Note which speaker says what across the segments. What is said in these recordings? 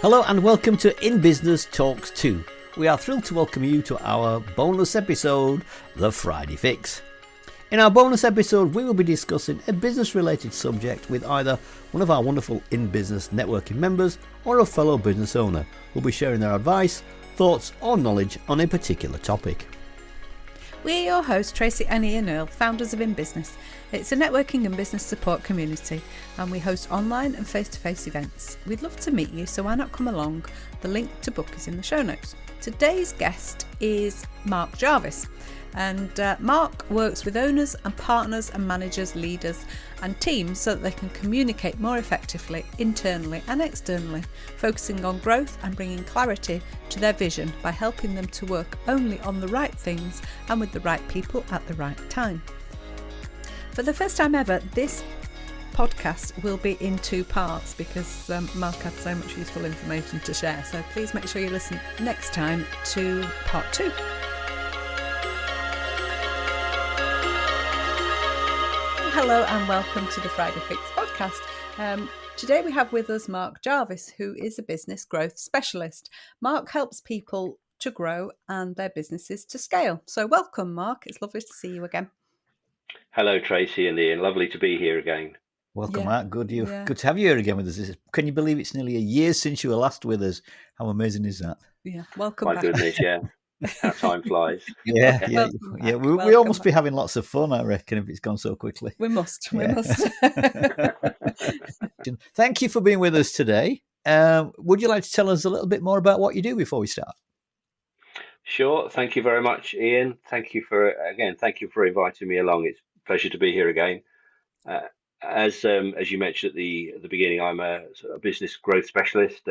Speaker 1: Hello and welcome to In Business Talks 2. We are thrilled to welcome you to our bonus episode, The Friday Fix. In our bonus episode, we will be discussing a business-related subject with either one of our wonderful In Business networking members or a fellow business owner who will be sharing their advice, thoughts or knowledge on a particular topic.
Speaker 2: We're your hosts, Tracy and Ian Earle, founders of In Business. It's a networking and business support community, and we host online and face-to-face events. We'd love to meet you, so why not come along? The link to book is in the show notes. Today's guest is Mark Jarvis, and Mark works with owners and partners and managers, leaders and teams so that they can communicate more effectively internally and externally, focusing on growth and bringing clarity to their vision by helping them to work only on the right things and with the right people at the right time. For the first time ever, this podcast will be in two parts because Mark had so much useful information to share. So please make sure you listen next time to part 2. Hello and welcome to the Friday Fix podcast. Today we have with us Mark Jarvis, who is a business growth specialist. Mark helps people to grow and their businesses to scale. So welcome, Mark. It's lovely to see you again.
Speaker 3: Hello, Tracy and Ian. Lovely to be here again.
Speaker 1: Welcome, Mark. Good to have you here again with us. Can you believe it's nearly a year since you were last with us? How amazing is that?
Speaker 2: Yeah, welcome
Speaker 3: My
Speaker 2: back.
Speaker 3: goodness, yeah. How time flies.
Speaker 1: Yeah. We all must be having lots of fun, I reckon, if it's gone so quickly.
Speaker 2: We must.
Speaker 1: Thank you for being with us today. Would you like to tell us a little bit more about what you do before we start?
Speaker 3: Sure. Thank you very much, Ian. Thank you for inviting me along. It's a pleasure to be here again. As you mentioned at the beginning, I'm a business growth specialist,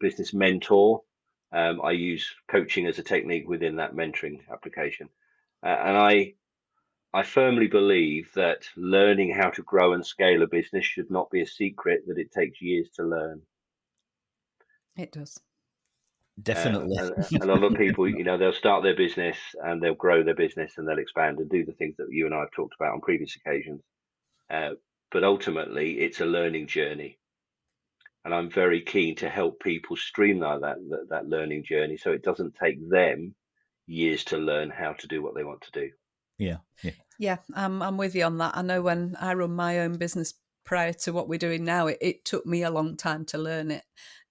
Speaker 3: business mentor. I use coaching as a technique within that mentoring application. And I firmly believe that learning how to grow and scale a business should not be a secret that it takes years to learn.
Speaker 2: It does.
Speaker 1: Definitely.
Speaker 3: A lot of people, they'll start their business and they'll grow their business and they'll expand and do the things that you and I have talked about on previous occasions. But ultimately, it's a learning journey. And I'm very keen to help people streamline that learning journey so it doesn't take them years to learn how to do what they want to do.
Speaker 2: Yeah, I'm with you on that. I know when I run my own business prior to what we're doing now, it took me a long time to learn it.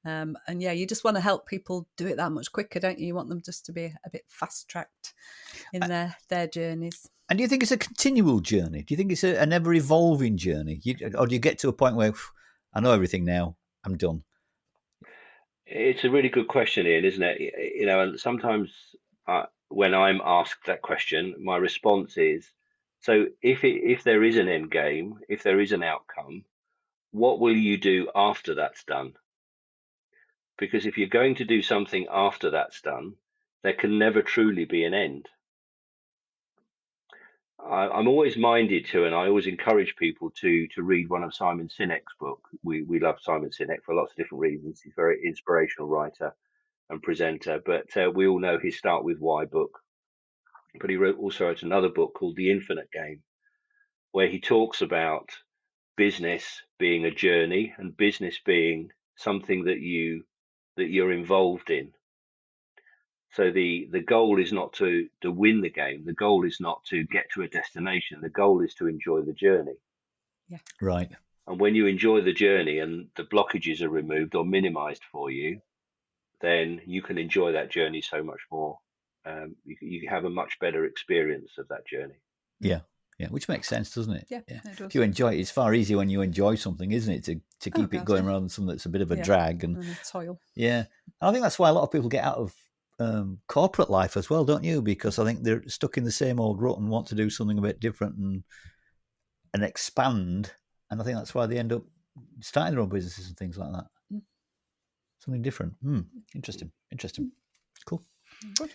Speaker 2: And you just want to help people do it that much quicker, don't you? You want them just to be a bit fast-tracked in their journeys.
Speaker 1: And do you think it's a continual journey? Do you think it's an ever-evolving journey? Or do you get to a point where I know everything now, I'm done?
Speaker 3: It's a really good question, Ian, isn't it? And sometimes when I'm asked that question, my response is, so if there is an end game, if there is an outcome, what will you do after that's done? Because if you're going to do something after that's done, there can never truly be an end. I'm always minded to, and I always encourage people to read one of Simon Sinek's book. We love Simon Sinek for lots of different reasons. He's a very inspirational writer and presenter, but we all know his Start With Why book. But he also wrote another book called The Infinite Game, where he talks about business being a journey and business being something that you're involved in. So the goal is not to win the game. The goal is not to get to a destination. The goal is to enjoy the journey.
Speaker 1: Yeah. Right.
Speaker 3: And when you enjoy the journey and the blockages are removed or minimized for you, then you can enjoy that journey so much more. You have a much better experience of that journey.
Speaker 1: Yeah. Yeah, which makes sense, doesn't it?
Speaker 2: Yeah. It does.
Speaker 1: If you enjoy it, it's far easier when you enjoy something, isn't it? To keep it going rather than something that's a bit of a drag and
Speaker 2: toil.
Speaker 1: Yeah, and I think that's why a lot of people get out of corporate life as well, don't you? Because I think they're stuck in the same old rut and want to do something a bit different and expand. And I think that's why they end up starting their own businesses and things like that. Something different. Interesting. Cool.
Speaker 2: Good.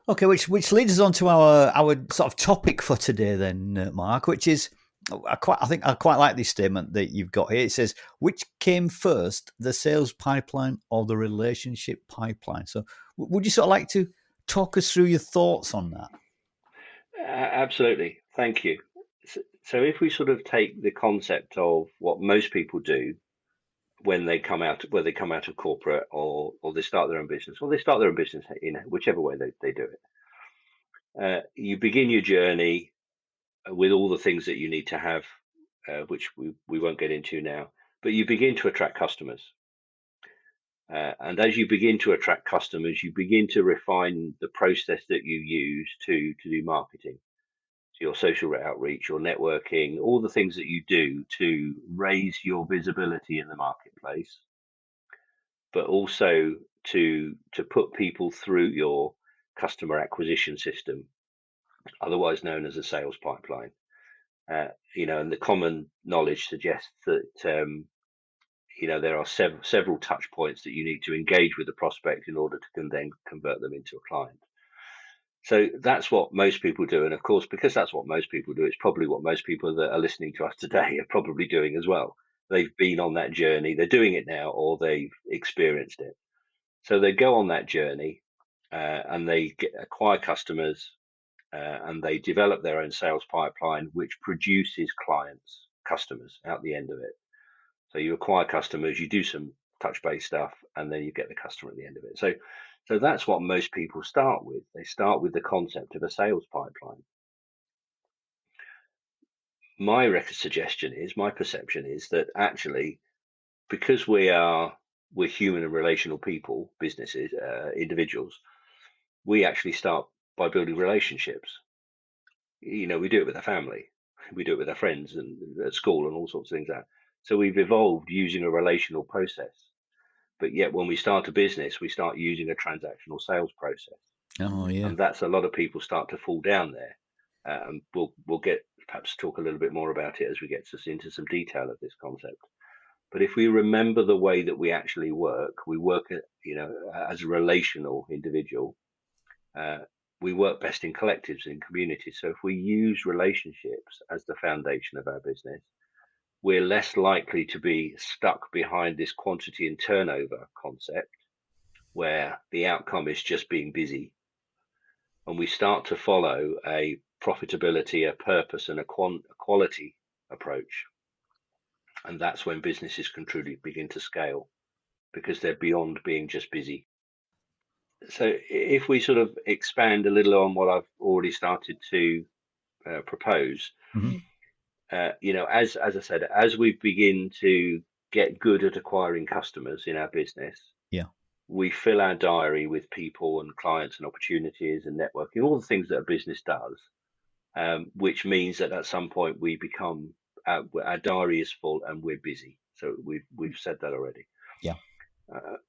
Speaker 1: Okay, which leads us on to our sort of topic for today then, Mark, which is I quite like this statement that you've got here. It says, which came first, the sales pipeline or the relationship pipeline? So would you sort of like to talk us through your thoughts on that?
Speaker 3: Absolutely. Thank you. So if we sort of take the concept of what most people do, when they come out of corporate, or they start their own business, or they start their own business in whichever way they do it. You begin your journey with all the things that you need to have, which we won't get into now, but you begin to attract customers. And as you begin to attract customers, you begin to refine the process that you use to do marketing. So your social outreach, your networking, all the things that you do to raise your visibility in the marketplace, but also to put people through your customer acquisition system, otherwise known as a sales pipeline. And the common knowledge suggests that there are several touch points that you need to engage with the prospect in order to then convert them into a client. So that's what most people do. And of course, because that's what most people do, it's probably what most people that are listening to us today are probably doing as well. They've been on that journey, they're doing it now, or they've experienced it. So they go on that journey and they acquire customers and they develop their own sales pipeline, which produces customers out the end of it. So you acquire customers, you do some touch base stuff, and then you get the customer at the end of it. So that's what most people start with. They start with the concept of a sales pipeline. My perception is that actually, because we're human and relational people, businesses, individuals, we actually start by building relationships. We do it with our family, we do it with our friends, and at school, and all sorts of things like that. So we've evolved using a relational process. But yet when we start a business, we start using a transactional sales process.
Speaker 1: Oh, yeah.
Speaker 3: And that's a lot of people start to fall down there. And we'll perhaps talk a little bit more about it as we get into some detail of this concept. But if we remember the way that we actually work, as a relational individual. We work best in collectives, in communities. So if we use relationships as the foundation of our business, we're less likely to be stuck behind this quantity and turnover concept where the outcome is just being busy. And we start to follow a profitability, a purpose, and a quality approach. And that's when businesses can truly begin to scale, because they're beyond being just busy. So if we sort of expand a little on what I've already started to propose, as I said, as we begin to get good at acquiring customers in our business, we fill our diary with people and clients and opportunities and networking, all the things that a business does, which means that at some point we become our diary is full and we're busy. So we've said that already.
Speaker 1: Yeah.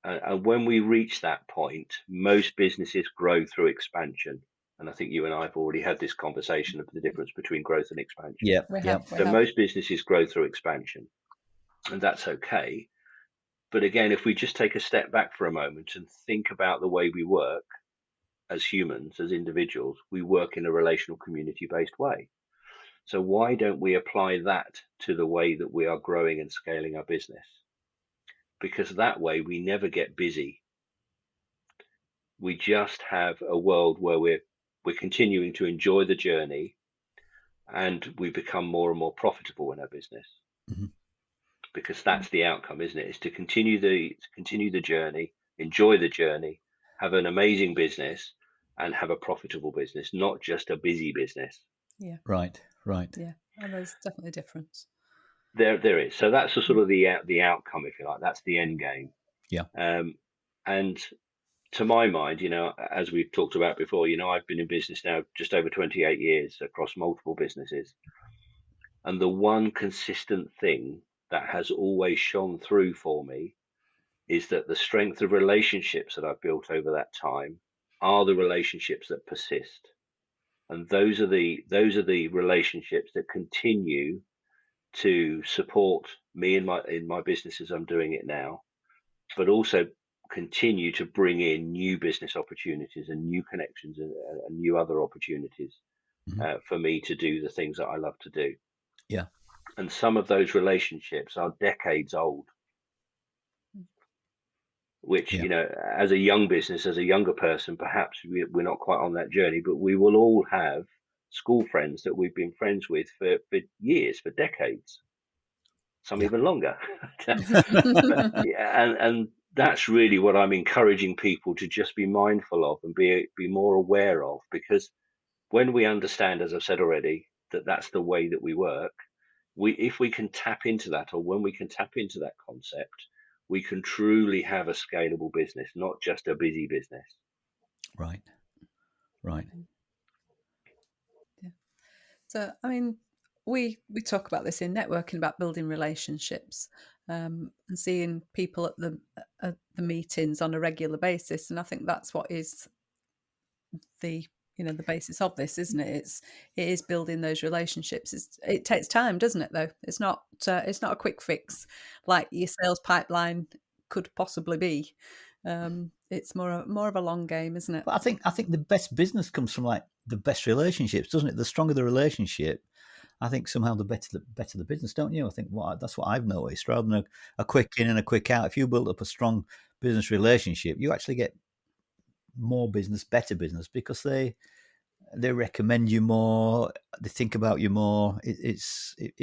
Speaker 3: And when we reach that point, most businesses grow through expansion. And I think you and I have already had this conversation of the difference between growth and expansion.
Speaker 1: Yeah.
Speaker 2: So
Speaker 3: most businesses grow through expansion, and that's okay. But again, if we just take a step back for a moment and think about the way we work as humans, as individuals, we work in a relational, community-based way. So why don't we apply that to the way that we are growing and scaling our business? Because that way we never get busy. We just have a world where we're continuing to enjoy the journey, and we become more and more profitable in our business. Because that's the outcome, isn't it? Is to continue the journey, enjoy the journey, have an amazing business, and have a profitable business, not just a busy business.
Speaker 2: Yeah.
Speaker 1: Right.
Speaker 2: Yeah. And there's definitely a difference.
Speaker 3: There is. So that's the sort of the outcome, if you like. That's the end game.
Speaker 1: Yeah.
Speaker 3: And to my mind, as we've talked about before, I've been in business now just over 28 years across multiple businesses. And the one consistent thing that has always shone through for me is that the strength of relationships that I've built over that time are the relationships that persist. And those are the relationships that continue to support me in my business as I'm doing it now, but also continue to bring in new business opportunities and new connections and new other opportunities for me to do the things that I love to do.
Speaker 1: Yeah.
Speaker 3: And some of those relationships are decades old, which, as a young business, as a younger person, perhaps we're not quite on that journey, but we will all have school friends that we've been friends with for years, for decades. some
Speaker 1: Yeah.
Speaker 3: even longer. But, yeah, and that's really what I'm encouraging people to just be mindful of and be more aware of, because when we understand, as I've said already, that that's the way that we work, if we can tap into that, or when we can tap into that concept, we can truly have a scalable business, not just a busy business.
Speaker 1: Right. Right.
Speaker 2: Yeah. So, I mean, we talk about this in networking, about building relationships, and seeing people at the meetings on a regular basis, and I think that's what is the the basis of this, isn't it? It is building those relationships. It takes time, doesn't it? Though it's not a quick fix like your sales pipeline could possibly be. It's more of a long game, isn't it?
Speaker 1: But I think the best business comes from like the best relationships, doesn't it? The stronger the relationship, I think somehow the better the business, don't you? I think that's what I've noticed. Rather than a quick in and a quick out, if you build up a strong business relationship, you actually get more business, better business, because they recommend you more, they think about you more. It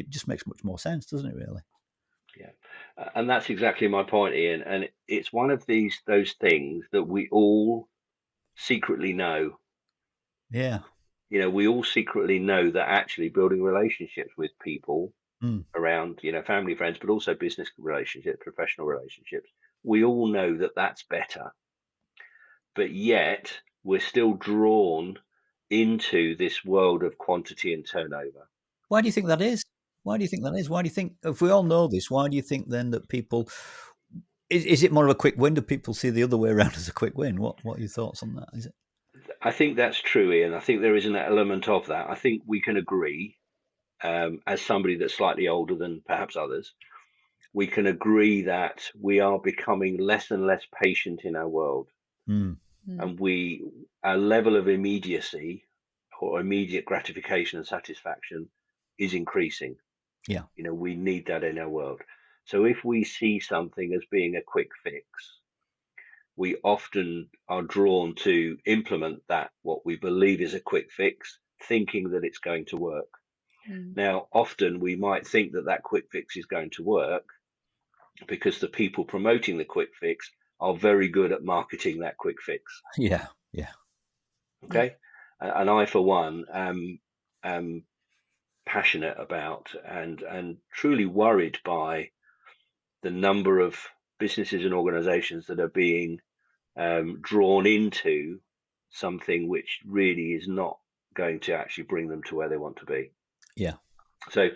Speaker 1: just makes much more sense, doesn't it? Really?
Speaker 3: Yeah, and that's exactly my point, Ian. And it's one of those things that we all secretly know.
Speaker 1: Yeah.
Speaker 3: We all secretly know that actually building relationships with people
Speaker 1: Mm.
Speaker 3: around, family, friends, but also business relationships, professional relationships, we all know that that's better. But yet we're still drawn into this world of quantity and turnover.
Speaker 1: Why do you think that is? Why do you think that is? Why do you think, if we all know this, why do you think then that people, is it more of a quick win? Do people see the other way around as a quick win? What are your thoughts on that? Is it?
Speaker 3: I think that's true, Ian. I think there is an element of that. I think we can agree, as somebody that's slightly older than perhaps others, we can agree that we are becoming less and less patient in our world.
Speaker 1: Mm.
Speaker 3: And our level of immediacy or immediate gratification and satisfaction is increasing.
Speaker 1: Yeah.
Speaker 3: We need that in our world. So if we see something as being a quick fix, we often are drawn to implement that, what we believe is a quick fix, thinking that it's going to work. Now, often we might think that that quick fix is going to work because the people promoting the quick fix are very good at marketing that quick fix.
Speaker 1: Yeah. Yeah.
Speaker 3: Okay. And I, for one, am passionate about and truly worried by the number of businesses and organizations that are being drawn into something which really is not going to actually bring them to where they want to be.
Speaker 1: Yeah.
Speaker 3: So,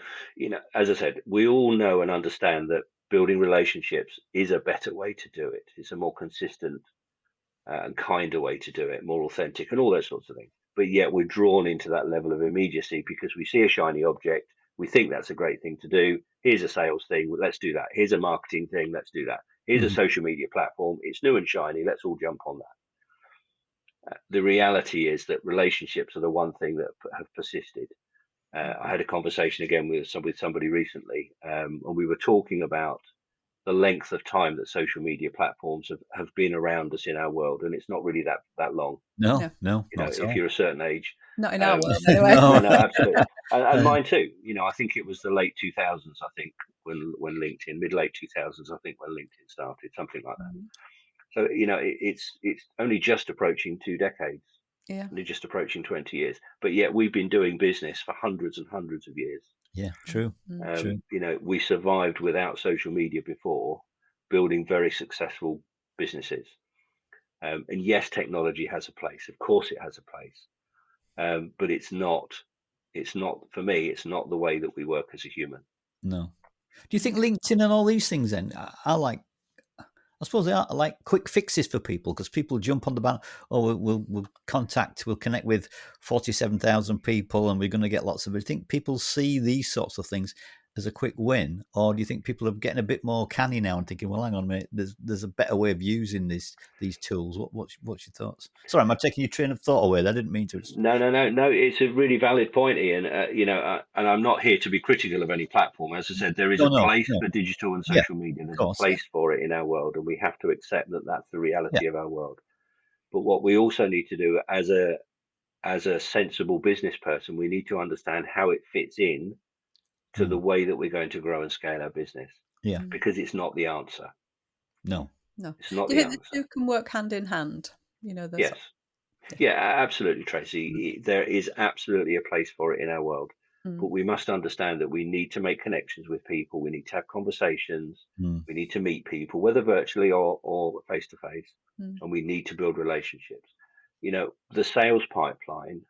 Speaker 3: as I said, we all know and understand that building relationships is a better way to do it. It's a more consistent and kinder way to do it, more authentic, and all those sorts of things. But yet we're drawn into that level of immediacy because we see a shiny object. We think that's a great thing to do. Here's a sales thing. Let's do that. Here's a marketing thing. Let's do that. Here's a social media platform. It's new and shiny. Let's all jump on that. The reality is that relationships are the one thing that have persisted. I had a conversation again with somebody recently, and we were talking about the length of time that social media platforms have been around us in our world, and it's not really that long.
Speaker 1: No,
Speaker 2: No.
Speaker 1: not at
Speaker 3: If
Speaker 1: all.
Speaker 3: you're a certain age.
Speaker 2: Not in our world, anyway.
Speaker 1: No.
Speaker 3: No, absolutely. And mine too. I think it was the late 2000s, I think, when LinkedIn, mid-late 2000s, I think, when LinkedIn started, something like that. So, it's only just approaching 2 decades.
Speaker 2: Yeah.
Speaker 3: Only just approaching 20 years. But yet we've been doing business for hundreds and hundreds of years.
Speaker 1: Yeah, true. True.
Speaker 3: We survived without social media before, building very successful businesses. And yes, technology has a place. Of course, it has a place. But it's not. For me. It's not the way that we work as a human.
Speaker 1: No. Do you think LinkedIn and all these things then I suppose they are like quick fixes for people, because people jump on the banner. Oh, we'll connect with 47,000 people, and we're going to get lots of it. Do you think people see these sorts of things as a quick win, or do you think people are getting a bit more canny now and thinking, well, hang on a minute, there's a better way of using these tools? What's your thoughts? Sorry, am I taking your train of thought away? I didn't mean to.
Speaker 3: No. It's a really valid point, Ian. And I'm not here to be critical of any platform. As I said, there is a place for digital and social media. There's a place for it in our world, and we have to accept that that's the reality of our world. But what we also need to do as a sensible business person, we need to understand how it fits in to the way that we're going to grow and scale our business,
Speaker 1: Yeah.
Speaker 3: because it's not the answer.
Speaker 1: No.
Speaker 3: It's not
Speaker 2: Do you
Speaker 3: the
Speaker 2: think the
Speaker 3: answer.
Speaker 2: two can work hand in hand?
Speaker 3: Yes. Yeah, absolutely, Tracy. There is absolutely a place for it in our world, but we must understand that we need to make connections with people. We need to have conversations. We need to meet people, whether virtually or face to face, and we need to build relationships. The sales pipeline,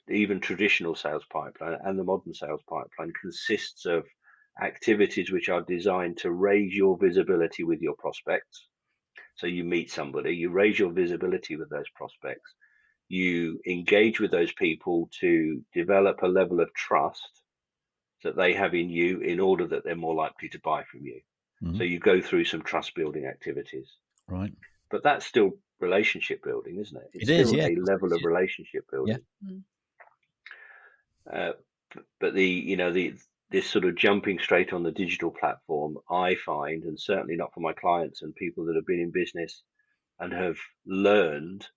Speaker 3: even traditional sales pipeline and the modern sales pipeline, consists of activities which are designed to raise your visibility with your prospects. So you meet somebody, you raise your visibility with those prospects, you engage with those people to develop a level of trust that they have in you in order that they're more likely to buy from you. So you go through some trust building activities.
Speaker 1: Right.
Speaker 3: But that's still relationship building, isn't it? It's
Speaker 1: It is,
Speaker 3: still
Speaker 1: yeah.
Speaker 3: a level of relationship building. But this sort of jumping straight on the digital platform, I find, and certainly not for my clients and people that have been in business and have learned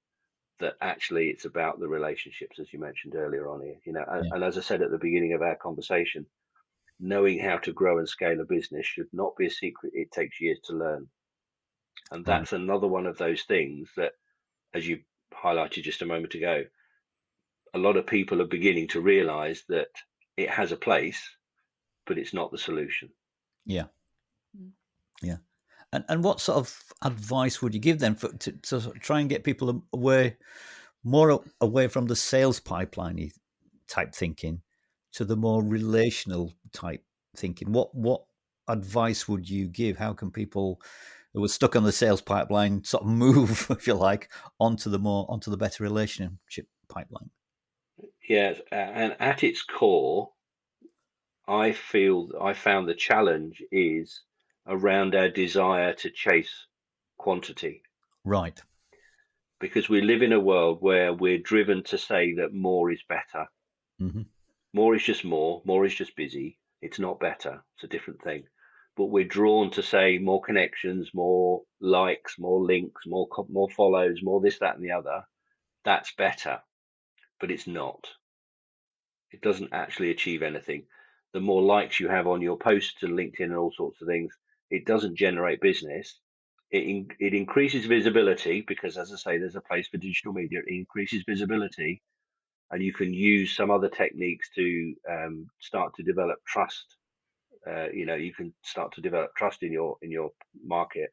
Speaker 3: that actually it's about the relationships, as you mentioned earlier on here. And as I said at the beginning of our conversation, knowing how to grow and scale a business should not be a secret. It takes years to learn. And that's another one of those things that, as you highlighted just a moment ago, a lot of people are beginning to realize that it has a place, but it's not the solution.
Speaker 1: Yeah. Yeah. And what sort of advice would you give them to sort of try and get people more away from the sales pipeline type thinking to the more relational type thinking? What advice would you give? How can people who are stuck on the sales pipeline sort of move, if you like, onto the better relationship pipeline?
Speaker 3: Yes, and at its core, I found the challenge is around our desire to chase quantity,
Speaker 1: Right.
Speaker 3: because we live in a world where we're driven to say that more is better. More is just more is just busy. It's not better. It's a different thing. But we're drawn to say more connections, more likes, more links, more follows, more this, that, and the other. That's better, but it's not. It doesn't actually achieve anything. The more likes you have on your posts and LinkedIn and all sorts of things, it doesn't generate business. It increases visibility because, as I say, there's a place for digital media. It increases visibility, and you can use some other techniques to start to develop trust. You can start to develop trust in your market.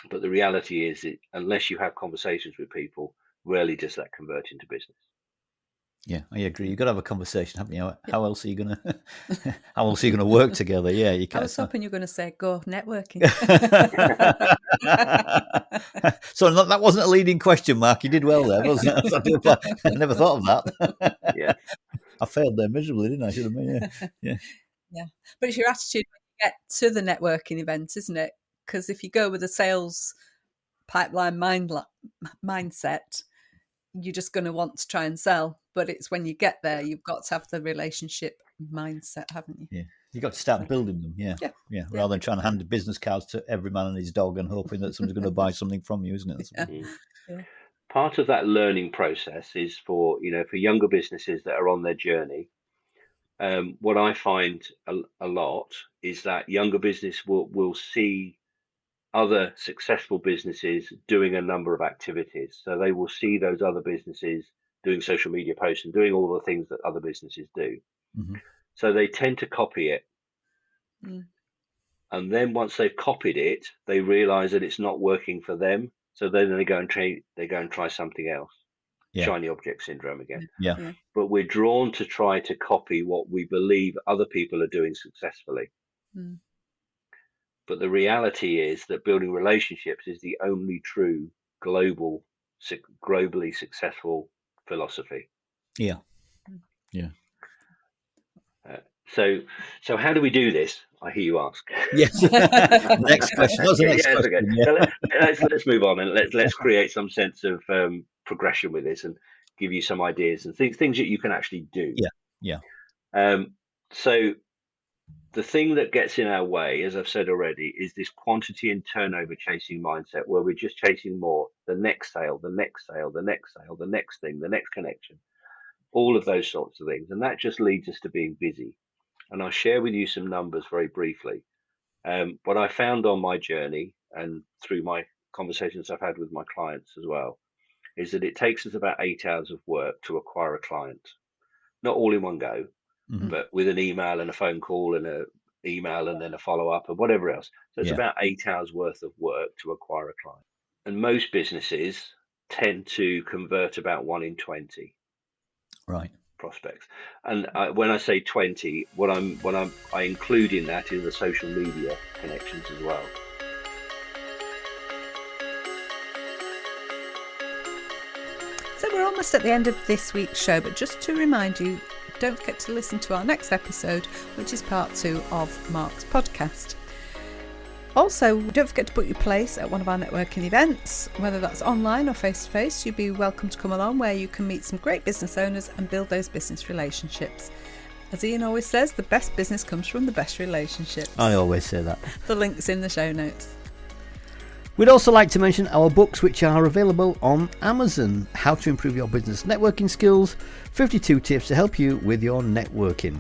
Speaker 3: But the reality is, unless you have conversations with people, rarely does that convert into business.
Speaker 1: Yeah, I agree. You've got to have a conversation, haven't you? How else are you gonna how else are you gonna work together? Yeah, you can't.
Speaker 2: I was hoping you were going to say go networking.
Speaker 1: So that wasn't a leading question, Mark. You did well there, wasn't it? I never thought of that.
Speaker 3: Yeah.
Speaker 1: I failed there miserably, didn't I? Should have been. Yeah.
Speaker 2: Yeah, but it's your attitude when you get to the networking event, isn't it? Because if you go with a sales pipeline mindset, you're just going to want to try and sell. But it's when you get there, you've got to have the relationship mindset, haven't you?
Speaker 1: Yeah. You got to start building them, yeah. Rather than trying to hand the business cards to every man and his dog and hoping that somebody's going to buy something from you, isn't it?
Speaker 2: Yeah.
Speaker 3: Part of that learning process is for younger businesses that are on their journey. What I find a lot is that younger business will see other successful businesses doing a number of activities. So they will see those other businesses doing social media posts and doing all the things that other businesses do. So they tend to copy it. And then once they've copied it, they realize that it's not working for them. So then they go and try something else. Shiny object syndrome again.
Speaker 1: Yeah.
Speaker 3: But we're drawn to try to copy what we believe other people are doing successfully. But the reality is that building relationships is the only true globally successful philosophy.
Speaker 1: Yeah.
Speaker 3: So how do we do this? I hear you ask.
Speaker 1: Yes. Next question. That's the next question.
Speaker 3: Okay.
Speaker 1: Yeah.
Speaker 3: So let's move on and let's create some sense of progression with this and give you some ideas and things that you can actually do.
Speaker 1: Yeah.
Speaker 3: So the thing that gets in our way, as I've said already, is this quantity and turnover chasing mindset where we're just chasing more, the next sale, the next sale, the next sale, the next thing, the next connection, all of those sorts of things. And that just leads us to being busy. and I'll share with you some numbers very briefly. What I found on my journey and through my conversations I've had with my clients as well is that it takes us about 8 hours of work to acquire a client. Not all in one go, but with an email and a phone call and a email and then a follow up and whatever else. So it's
Speaker 1: Yeah.
Speaker 3: about 8 hours worth of work to acquire a client. And most businesses tend to convert about 1 in 20
Speaker 1: Right.
Speaker 3: prospects. And when I say 20, I include in that is the social media connections as well.
Speaker 2: So we're almost at the end of this week's show, but just to remind you, don't forget to listen to our next episode, which is part 2 of Mark's podcast. Also, don't forget to book your place at one of our networking events, whether that's online or face-to-face. You'd be welcome to come along, where you can meet some great business owners and build those business relationships. As Ian always says, the best business comes from the best relationships.
Speaker 1: I always say that.
Speaker 2: The link's in the show notes.
Speaker 1: We'd also like to mention our books, which are available on Amazon. How to Improve Your Business Networking Skills, 52 Tips to Help You with Your Networking.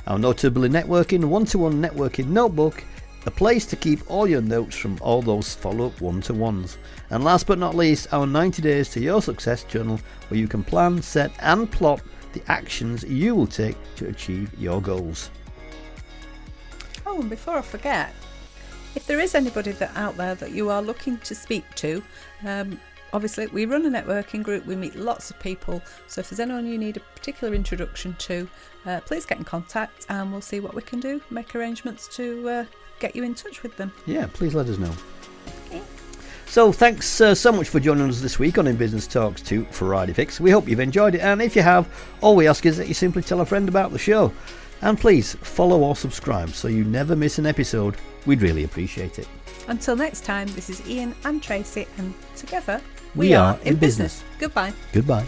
Speaker 1: Our Notably Networking One-to-One Networking Notebook, a place to keep all your notes from all those follow-up one-to-ones. And last but not least, our 90 Days to Your Success Journal, where you can plan, set and plot the actions you will take to achieve your goals.
Speaker 2: Oh, and before I forget, if there is anybody out there that you are looking to speak to, obviously we run a networking group, we meet lots of people, so if there's anyone you need a particular introduction to, please get in contact and we'll see what we can do, make arrangements to get you in touch with them.
Speaker 1: Yeah, please let us know.
Speaker 2: Okay.
Speaker 1: So thanks so much for joining us this week on In Business Talks 2 Friday Fix. We hope you've enjoyed it, and if you have, all we ask is that you simply tell a friend about the show. And please follow or subscribe so you never miss an episode. We'd really appreciate it.
Speaker 2: Until next time, this is Ian and Tracy, and together
Speaker 1: we are in business.
Speaker 2: Goodbye.
Speaker 1: Goodbye.